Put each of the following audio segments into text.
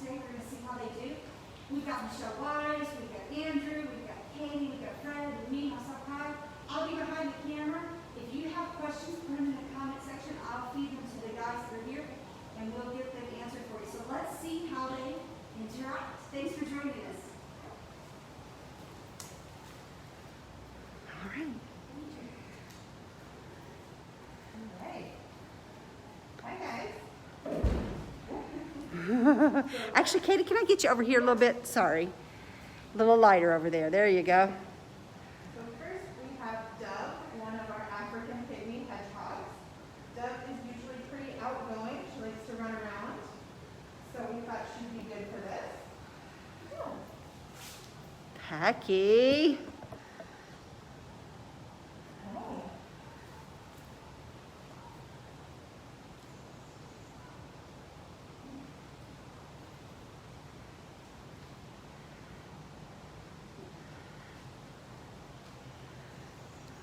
today. We're going to see how they do. We've got Michelle Wise, we've got Andrew, we've got Katie, we've got Fred, and me, myself, Kyle. I'll be behind the camera. If you have questions, put them in the comment section. I'll feed them to the guys that are here, and we'll get them answered for you. So let's see how they interact. Thanks for joining us. All right. Actually, Katie, can I get you over here a little bit? Sorry. A little lighter over there. There you go. So first we have Dove, one of our African pygmy hedgehogs. Dove is usually pretty outgoing. She likes to run around. So we thought she'd be good for this. Packy.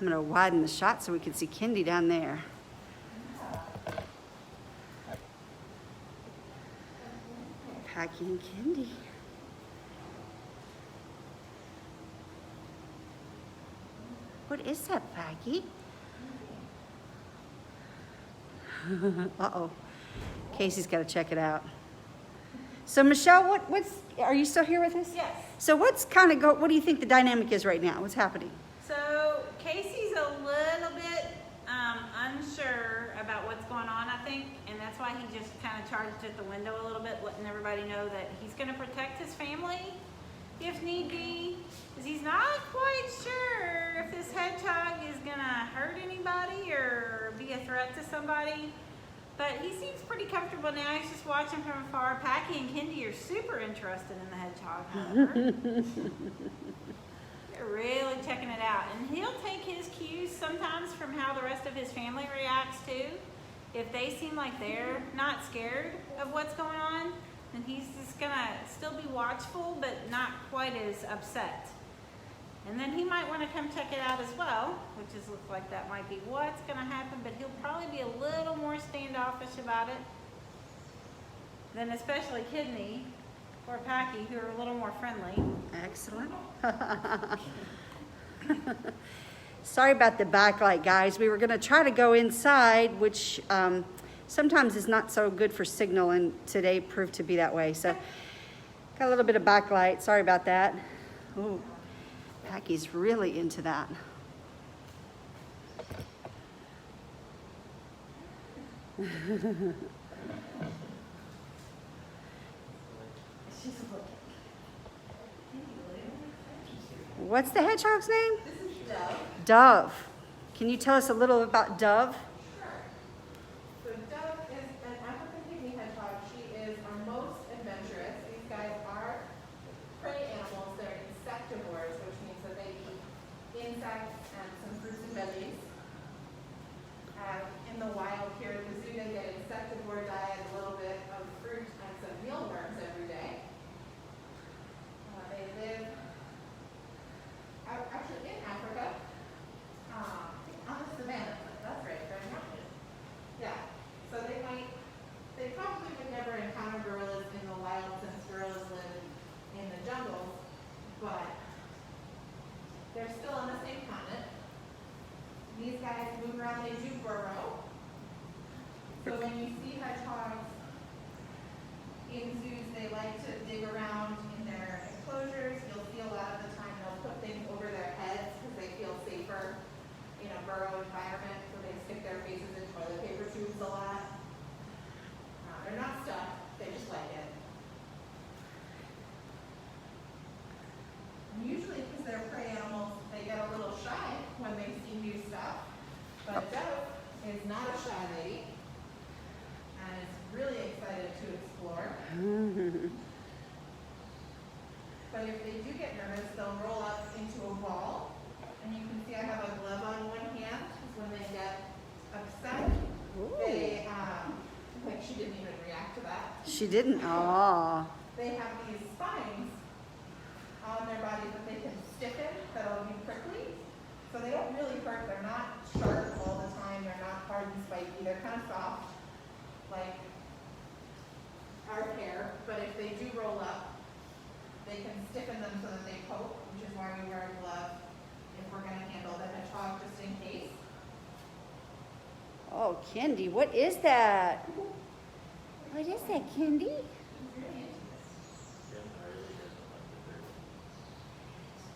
I'm going to widen the shot so we can see Kendi down there. Packy and Kendi. What is that, Packy? Uh-oh. Casey's got to check it out. So Michelle, are you still here with us? Yes. So what do you think the dynamic is right now? What's happening? So Casey's a little bit unsure about what's going on, I think, and that's why he just kind of charged at the window a little bit, letting everybody know that he's going to protect his family if need be, because he's not quite sure if this hedgehog is going to hurt anybody or be a threat to somebody. But he seems pretty comfortable now. He's just watching from afar. Packy and Kendi are super interested in the hedgehog, however. They're really checking it out. And he'll take his cues sometimes from how the rest of his family reacts too. If they seem like they're not scared of what's going on, then he's just gonna still be watchful, but not quite as upset. And then he might want to come check it out as well, which looks like that might be what's gonna happen, but he'll probably be a little more standoffish about it than especially Kendi or Packy, who are a little more friendly. Excellent. Sorry about the backlight, guys. We were going to try to go inside, which sometimes is not so good for signal, and today proved to be that way. So got a little bit of backlight. Sorry about that. Ooh, Packy's really into that. What's the hedgehog's name? This is Dove. Dove. Can you tell us a little about Dove? Sure. So Dove is an African pygmy hedgehog. She is our most adventurous. These guys are prey animals. They're insectivores, which means that they eat insects and some fruits and veggies. In the wild here at the zoo, they get insectivore diet, a little bit of fruit and some mealworms every day. They live actually in Africa, on the savannah. That's right, very mountain. Yeah. So they probably would never encounter gorillas in the wild since gorillas live in the jungles, but they're still on the same continent. These guys move around, they do burrow. So when you see hedgehogs in zoos, they like to dig around in their enclosures. You'll see a lot of the time they'll put things over their heads because they feel safer in a burrow environment, so they stick their faces in toilet paper tubes a lot. They're not stuck, they just like it. And usually because they're prey animals, they get a little shy when they see new stuff. But Dove is not a shy lady and is really excited to explore. But if they do get nervous, they'll roll up into a ball. And you can see I have a glove on one hand, because when they get upset, they, like she didn't even react to that. She didn't? Aww. They have these spines on their body that they can stiffen, that'll be prickly. So they don't really hurt. They're not sharp all the time. They're not hard and spiky. They're kind of soft, like our hair. But if if they do roll up, they can stiffen them so that they poke, which is why we wear a glove if we're going to handle the hedgehog just in case. Oh, Kendi, what is that? What is that, Kendi?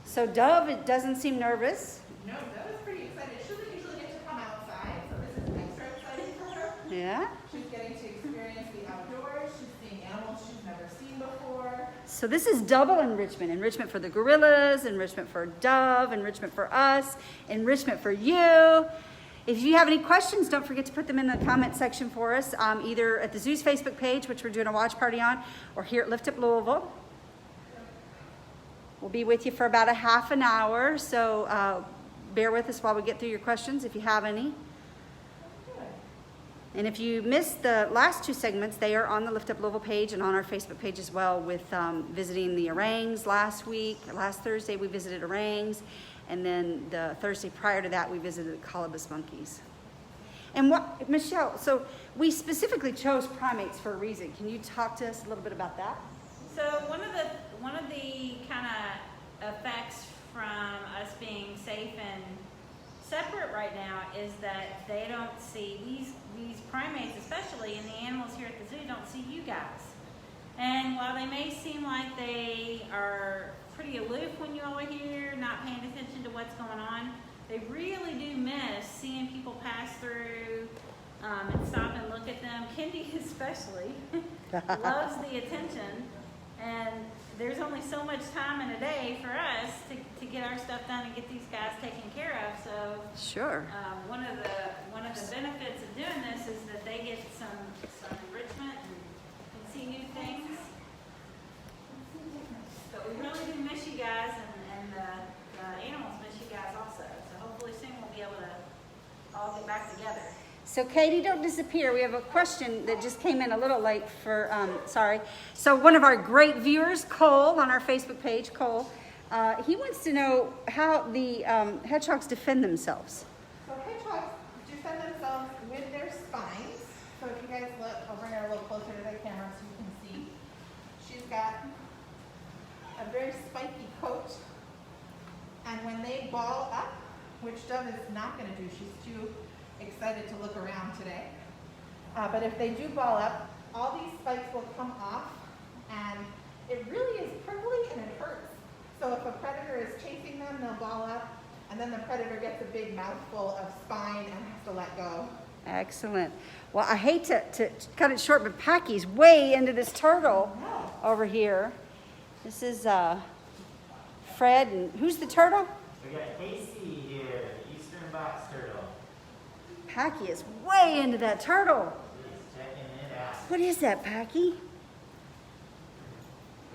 So Dove, it doesn't seem nervous. No, that was pretty excited. She doesn't usually get to come outside, so this is extra exciting for her. Yeah. She's getting to experience the outdoors. She's seeing animals she's never seen before. So this is double enrichment. Enrichment for the gorillas, enrichment for Dove, enrichment for us, enrichment for you. If you have any questions, don't forget to put them in the comment section for us, either at the zoo's Facebook page, which we're doing a watch party on, or here at Lift Up Louisville. We'll be with you for about a half an hour, so bear with us while we get through your questions if you have any. And if you missed the last two segments, they are on the Lift Up Louisville page and on our Facebook page as well, with visiting the orangs last week. Last Thursday we visited orangs, and then the Thursday prior to that we visited the colobus monkeys. And what, Michelle, so we specifically chose primates for a reason. Can you talk to us a little bit about that? So one of the kind of effects from us being safe and separate right now is that they don't see these primates, especially, and the animals here at the zoo, don't see you guys. And while they may seem like they are pretty aloof when you all are here, not paying attention to what's going on, they really do miss seeing people pass through and stop and look at them. Kendi especially loves the attention. And there's only so much time in a day for us to get our stuff done and get these guys taken care of. So Sure. one of the benefits of doing this is that they get some enrichment and see new things. But we really do miss you guys, and the animals miss you guys also. So hopefully soon we'll be able to all get back together. So Katie, don't disappear. We have a question that just came in a little late for, sorry. So one of our great viewers, Cole, on our Facebook page, Cole, he wants to know how the hedgehogs defend themselves. So hedgehogs defend themselves with their spines. So if you guys look, I'll bring her a little closer to the camera so you can see. She's got a very spiky coat. And when they ball up, which Dove is not going to do, she's too excited to look around today. But if they do ball up, all these spikes will come off, and it really is prickly and it hurts. So if a predator is chasing them, they'll ball up, and then the predator gets a big mouthful of spine and has to let go. Excellent. Well, I hate to cut it short, but Packy's way into this turtle over here. This is Fred, and who's the turtle? We got Casey here, the eastern box turtle. Packy is way into that turtle. He's checking it out. What is that, Packy?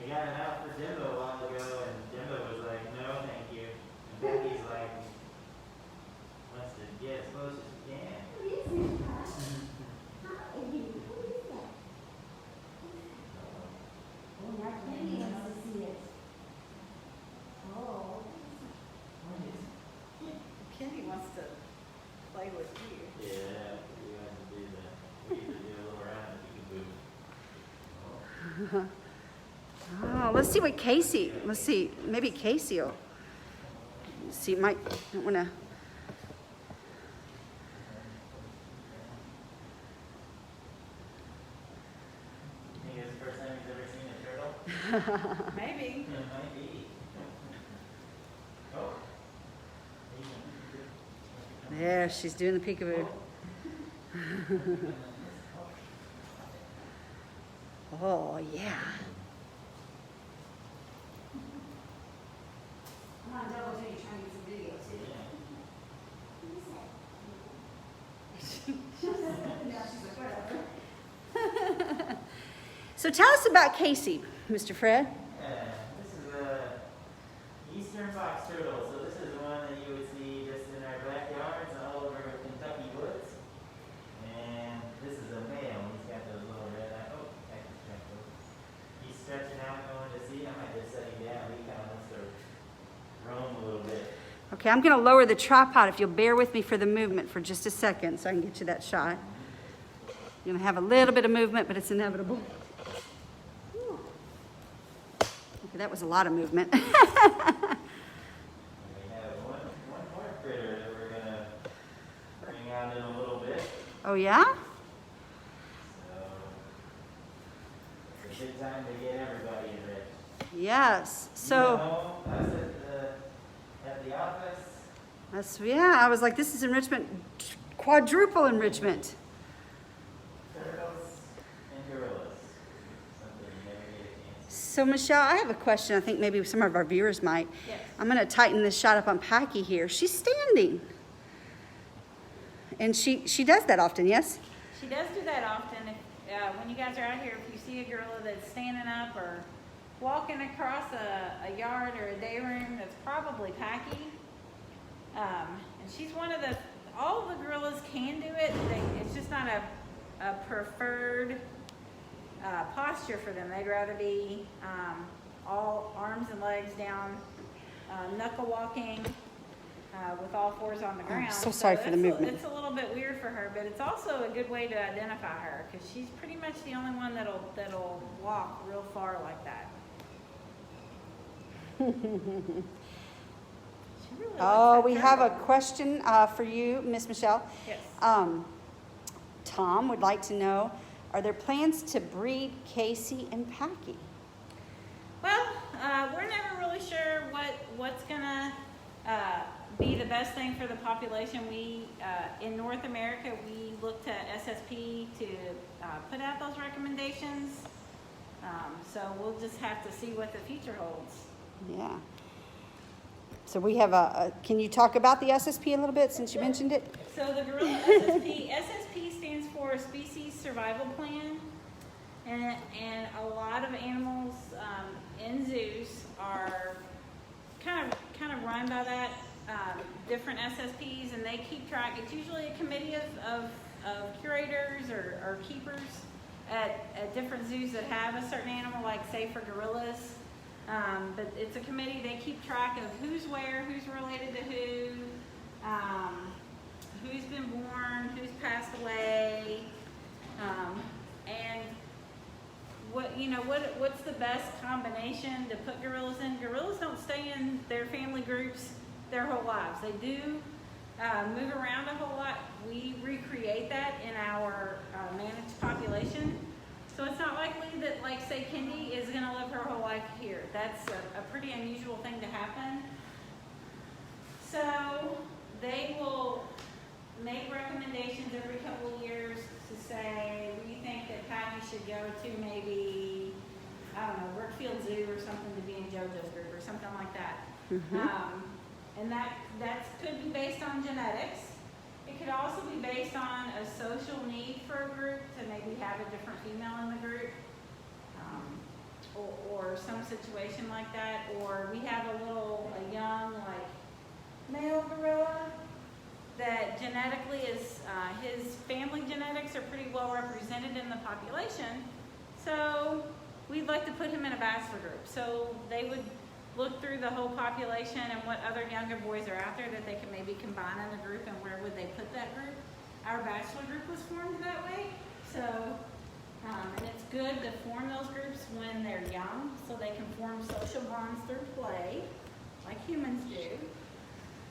We got it out for Dimbo a while ago, and Dimbo was like, no, thank you. And Becky's like, wants to get as close as he can. Kendi wants to play with you. Yeah, we have to do that. We need to do a little round if we can move. Oh, let's see what Casey, let's see, maybe Casey will, see, might, don't want to. I think it's the first time he's ever seen a turtle. Maybe. It might be. Oh. There, she's doing the peekaboo. Oh, yeah. Come on, double J, trying to get some videos. Yeah, she's like, whatever. So tell us about Casey, Mr. Fred. Yeah, this is a eastern box turtle. So this is one that you would see just in our backyards and all over Kentucky woods. And this is a male. He's got those little red eyes. Oh, I can check those. He's stretching out, going to see. I might just set him down. He kind of wants to roam a little bit. Okay, I'm going to lower the tripod if you'll bear with me for the movement for just a second so I can get you that shot. You're going to have a little bit of movement, but it's inevitable. That was a lot of movement. And we have one more critter that we're gonna bring out in a little bit. Oh yeah? So it's a good time to get everybody enriched. Yes. You So know, us at the office, that's, yeah, I was like, this is enrichment, quadruple enrichment. turtles and gorillas. Something you never get a chance to. So Michelle, I have a question. I think maybe some of our viewers might. Yes. I'm going to tighten this shot up on Packy here. She's standing. And she does that often, yes? She does do that often. If, when you guys are out here, if you see a gorilla that's standing up or walking across a yard or a day room, that's probably Packy. And she's one of the, all of the gorillas can do it. It's just not a preferred posture for them. They'd rather be all arms and legs down, knuckle walking, with all fours on the ground. so sorry for the movement. It's a little bit weird for her, but it's also a good way to identify her because she's pretty much the only one that'll walk real far like that. She really likes Oh, that we have a turtle. question for you, Miss Michelle. Yes. Tom would like to know, are there plans to breed Casey and Packy? Well, we're never really sure what's gonna be the best thing for the population. We in North America we look to SSP to put out those recommendations. So we'll just have to see what the future holds. Yeah. So we have can you talk about the SSP a little bit since you mentioned it? So the gorilla SSP stands for Species Survival Plan, and a lot of animals in zoos are kind of run by that, different SSPs, and they keep track. It's usually a committee of curators or keepers at different zoos that have a certain animal, like say for gorillas. But it's a committee. They keep track of who's where, who's related to who's been born, who's passed away, and what's the best combination to put gorillas in. Gorillas don't stay in their family groups their whole lives. They do move around a whole lot. We recreate that in our managed population. So it's not likely that, like, say, Kendi is going to live her whole life here. That's a pretty unusual thing to happen. So they will make recommendations every couple of years to say, we think that Packy should go to maybe, I don't know, Brookfield Zoo or something to be in JoJo's group or something like that. And that could be based on genetics. It could also be based on a social need for a group to maybe have a different female in the group, or some situation like that. Or we have a young, like, male gorilla that genetically is, his family genetics are pretty well represented in the population. So we'd like to put him in a bachelor group. So they would look through the whole population and what other younger boys are out there that they can maybe combine in a group, and where would they put that group. Our bachelor group was formed that way. So, and it's good to form those groups when they're young so they can form social bonds through play, like humans do.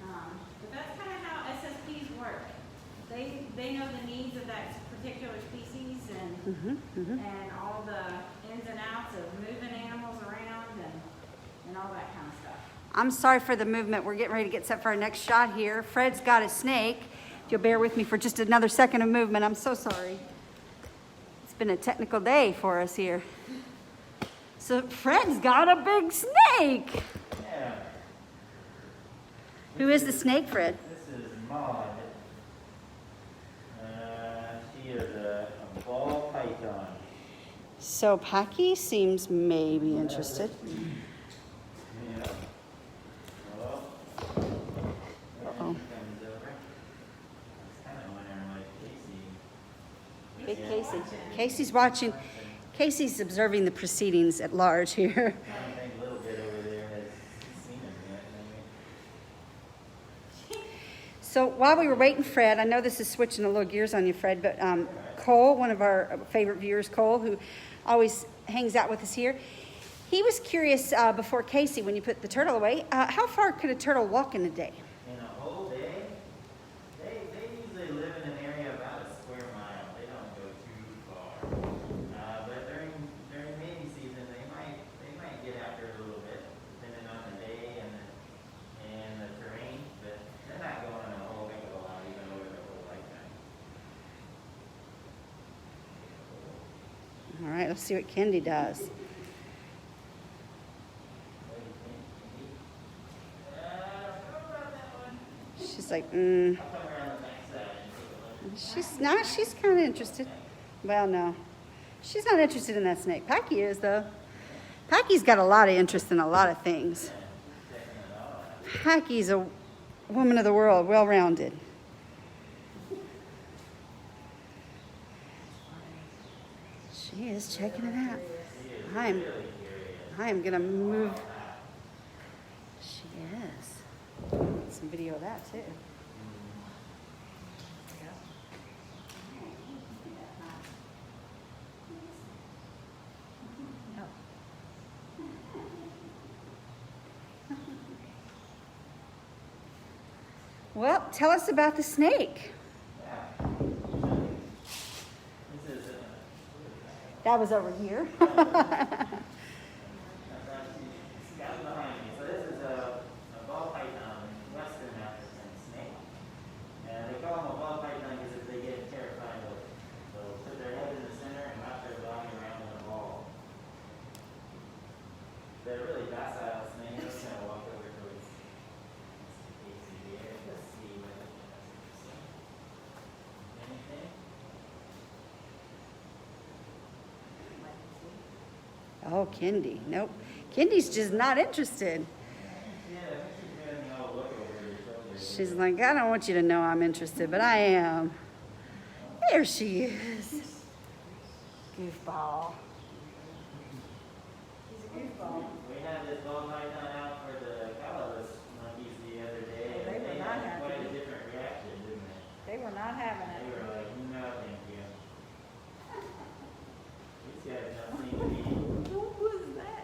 But that's kind of how SSPs work. They know the needs of that particular species and all the ins and outs of moving animals around and all that kind of stuff. I'm sorry for the movement. We're getting ready to get set for our next shot here. Fred's got a snake. If you'll bear with me for just another second of movement, I'm so sorry. It's been a technical day for us here. So Fred's got a big snake. Yeah. Who is the snake, Fred? This is Maud. She is a ball python. So Packy seems maybe interested. Yeah. Well, Uh-oh. comes over. I was kind of wondering what Big Casey. Casey. Casey's watching. Casey's observing the proceedings at large here. I don't think a little bit over there has seen him yet, maybe. So while we were waiting, Fred, I know this is switching a little gears on you, Fred, but Cole, one of our favorite viewers, Cole, who always hangs out with us here, He was curious before Casey, when you put the turtle away, how far could a turtle walk in a day? In a whole day, they usually live in an area about a square mile. They don't go too far. But during mating season, they might get after it a little bit, depending on the day and the terrain. But they're not going a whole heck of a lot, even over their whole lifetime. All right, let's see what Kendi does. She's like, she's kind of interested. Well, no, she's not interested in that snake. Packy is, though. Packy's got a lot of interest in a lot of things. Packy's a woman of the world, well-rounded. She is checking it out. I am gonna move. She is. Some video of that too. Well, tell us about the snake. That was over here. They're really docile snakes. I'm just gonna walk over towards Casey here. Let's see whether anything. Oh, Kendi. Nope. Kendi's just not interested. Yeah, I think she's doing the old look over your shoulder. She's like, I don't want you to know I'm interested, but I am. There she is. Goofball. We had this ball python out for the calamus monkeys the other day, They and were they not had happy. quite a different reaction, didn't they? They were not having They it. were like, no, thank you. These guys don't seem to be. What was that?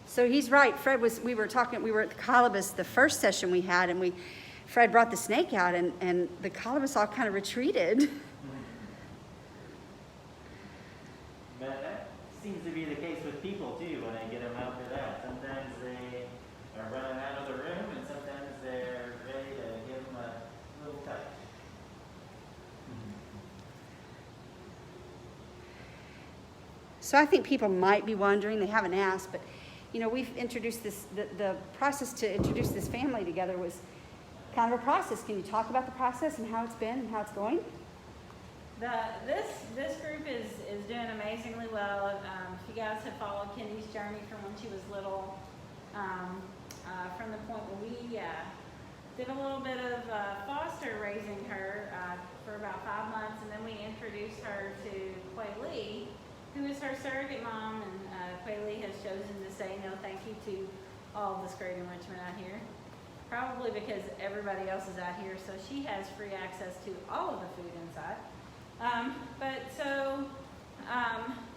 So he's right. We were at the colobus the first session we had, and Fred brought the snake out, and the colobus all kind of retreated. But that seems to be the case with people too when I get them out for that. Sometimes they are running out of the room, and sometimes they're ready to give them a little touch. So I think people might be wondering, they haven't asked, but we've introduced this, the process to introduce this family together was kind of a process. Can you talk about the process and how it's been and how it's going? This group is doing amazingly well. If you guys have followed Kendi's journey from when she was little, from the point where we did a little bit of foster raising her for about 5 months, and then we introduced her to Quay Lee, who is her surrogate mom, and Quay Lee has chosen to say no thank you to all of this great enrichment out here. Probably because everybody else is out here, so she has free access to all of the food inside.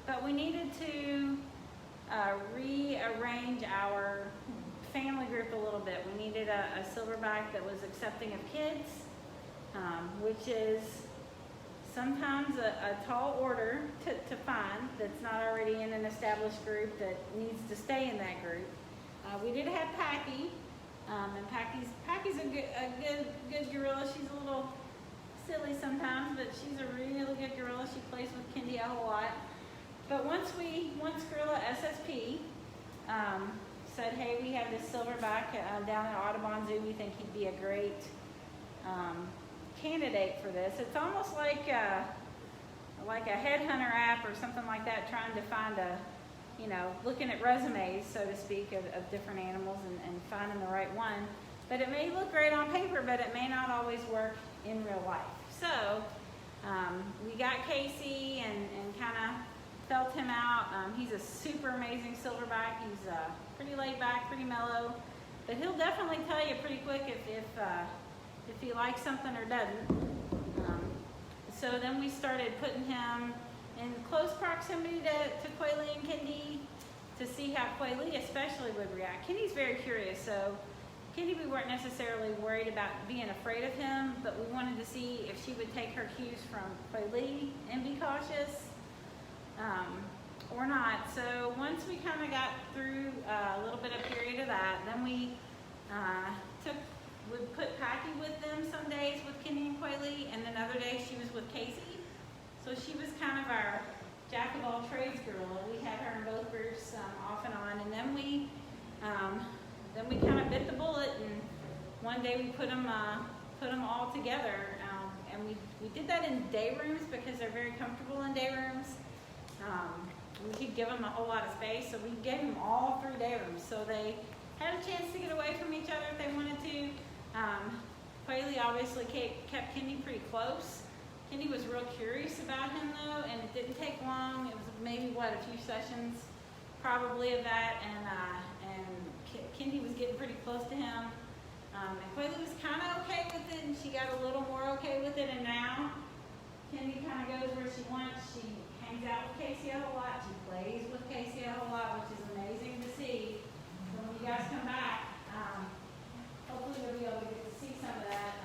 But we needed to rearrange our family group a little bit. We needed a silverback that was accepting of kids, which is sometimes a tall order to find that's not already in an established group that needs to stay in that group. We did have Packy, and Packy's a good gorilla. She's a little silly sometimes, but she's a really good gorilla. She plays with Kendi a whole lot. But once Gorilla SSP said, hey, we have this silverback down at Audubon Zoo, we think he'd be a great candidate for this. It's almost like a headhunter app or something like that, trying to find looking at resumes, so to speak, of different animals and finding the right one. But it may look great on paper, but it may not always work in real life. So we got Casey and kind of felt him out. He's a super amazing silverback. He's pretty laid back, pretty mellow, but he'll definitely tell you pretty quick if he likes something or doesn't. So then we started putting him in close proximity to Quay Lee and Kendi to see how Quayle especially would react. Kenny's very curious, so Kenny, we weren't necessarily worried about being afraid of him, but we wanted to see if she would take her cues from Quayle and be cautious or not. So once we kind of got through a little bit of period of that, then we would put Packy with them some days with Kenny and Quayle, and then other days she was with Casey. So she was kind of our jack of all trades girl. We had her in both groups off and on, and then we kind of bit the bullet, and one day we put them all together, and we did that in day rooms because they're very comfortable in day rooms. We could give them a whole lot of space, so we gave them all 3 day rooms, so they had a chance to get away from each other if they wanted to. Quayle obviously kept Kenny pretty close. Kenny was real curious about him though, and it didn't take long. It was maybe a few sessions probably of that, and Kenny was getting pretty close to him. And Quayle was kind of okay with it, and she got a little more okay with it, and now Kenny kind of goes where she wants. She hangs out with Casey a whole lot. She plays with Casey a whole lot, which is amazing to see. So when you guys come back, hopefully you'll be able to get to see some of that.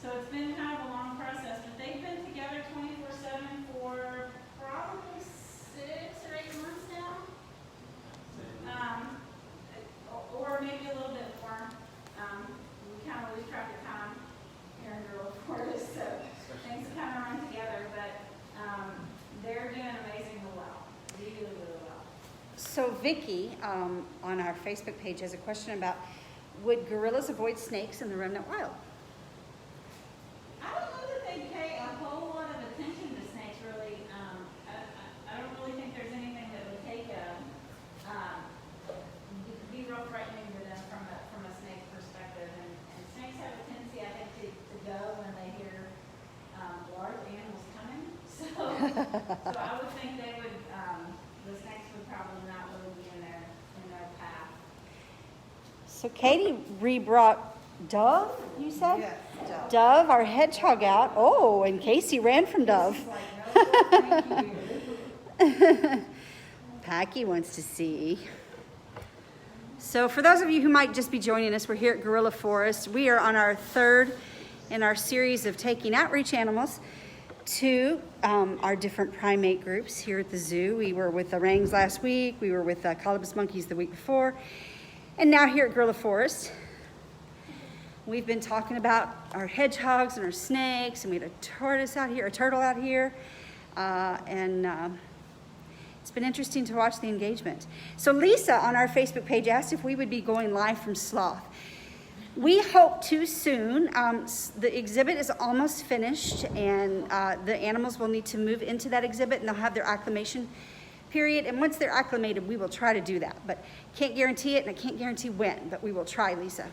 So it's been kind of a long process, but they've been together 24/7 for probably 6 or 8 months now. Or maybe a little bit more. We kind of lose track of time here in Gorilla Forest, so things kind of run together, but they're doing amazingly well, really, really well. So Vicky, on our Facebook page, has a question about, would gorillas avoid snakes in the remnant wild? I don't know that they pay a whole lot of attention to snakes, really. I don't really think there's anything that would be real threatening to them from a snake perspective. And snakes have a tendency, I think, to go when they hear large animals coming. So I would think they would. The snakes would probably not really be in their path. So Katie re-brought Dove, you said? Yes, Dove. Dove, our hedgehog, out. Oh, and Casey ran from Dove. She's like, no, thank you. Packy wants to see. So for those of you who might just be joining us, we're here at Gorilla Forest. We are on our 3rd in our series of taking outreach animals to our different primate groups here at the zoo. We were with the orangs last week. We were with colobus monkeys the week before. And now here at Gorilla Forest, we've been talking about our hedgehogs and our snakes, and we had a turtle out here, and it's been interesting to watch the engagement. So Lisa on our Facebook page asked if we would be going live from Sloth. We hope to soon. The exhibit is almost finished, and the animals will need to move into that exhibit, and they'll have their acclimation period. And once they're acclimated, we will try to do that. But can't guarantee it, and I can't guarantee when, but we will try, Lisa.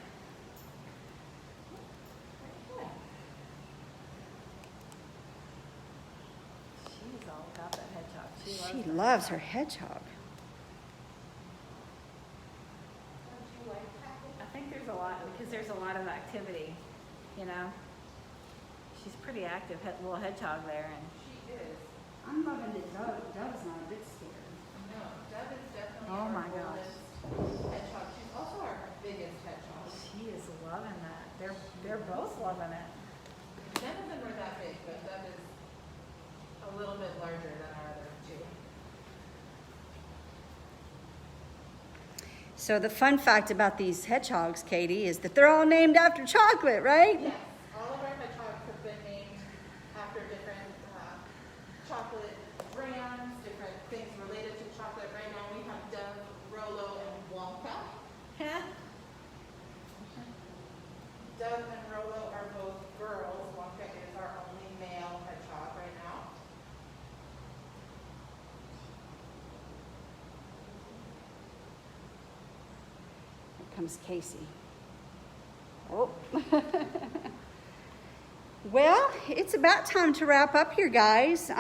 She's all about that hedgehog. She loves her hedgehog. I think there's a lot, because there's a lot of activity, you know. She's pretty active, little hedgehog there, and She is. I'm loving it. Dove's not a bit scared. No, Dove is definitely Oh our my gosh. oldest hedgehog. She's also our biggest hedgehog. she is loving that. They're both loving it. None of them are that big, but Dove is a little bit larger than our other 2. So the fun fact about these hedgehogs, Katie, is that they're all named after chocolate, right? Yes, all of our hedgehogs have been named after different chocolate brands, different things related to chocolate. Right now we have Dove, Rolo, and Wonka. Dove and Rolo are both girls. Wonka is our only male hedgehog right now. Here comes Casey. Oh. Well, it's about time to wrap up here, guys.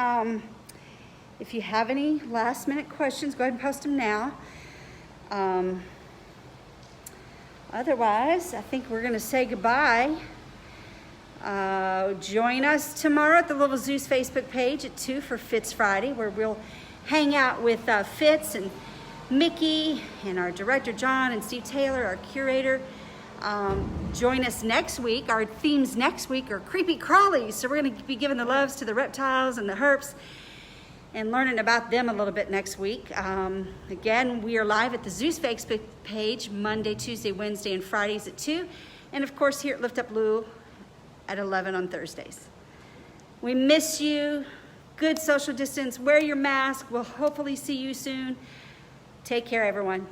If you have any last minute questions, go ahead and post them now. Otherwise, I think we're going to say goodbye. Join us tomorrow at the Little Zoo's Facebook page at 2 for Fitz Friday, where we'll hang out with Fitz and Mickey and our director John and Steve Taylor, our curator. Join us next week. Our themes next week are creepy crawlies. So we're going to be giving the loves to the reptiles and the herps and learning about them a little bit next week. Again, we are live at the Zeus Facebook page Monday, Tuesday, Wednesday, and Fridays at 2. And of course here at Lift Up Lou at 11 on Thursdays. We miss you. Good social distance. Wear your mask. We'll hopefully see you soon. Take care, everyone.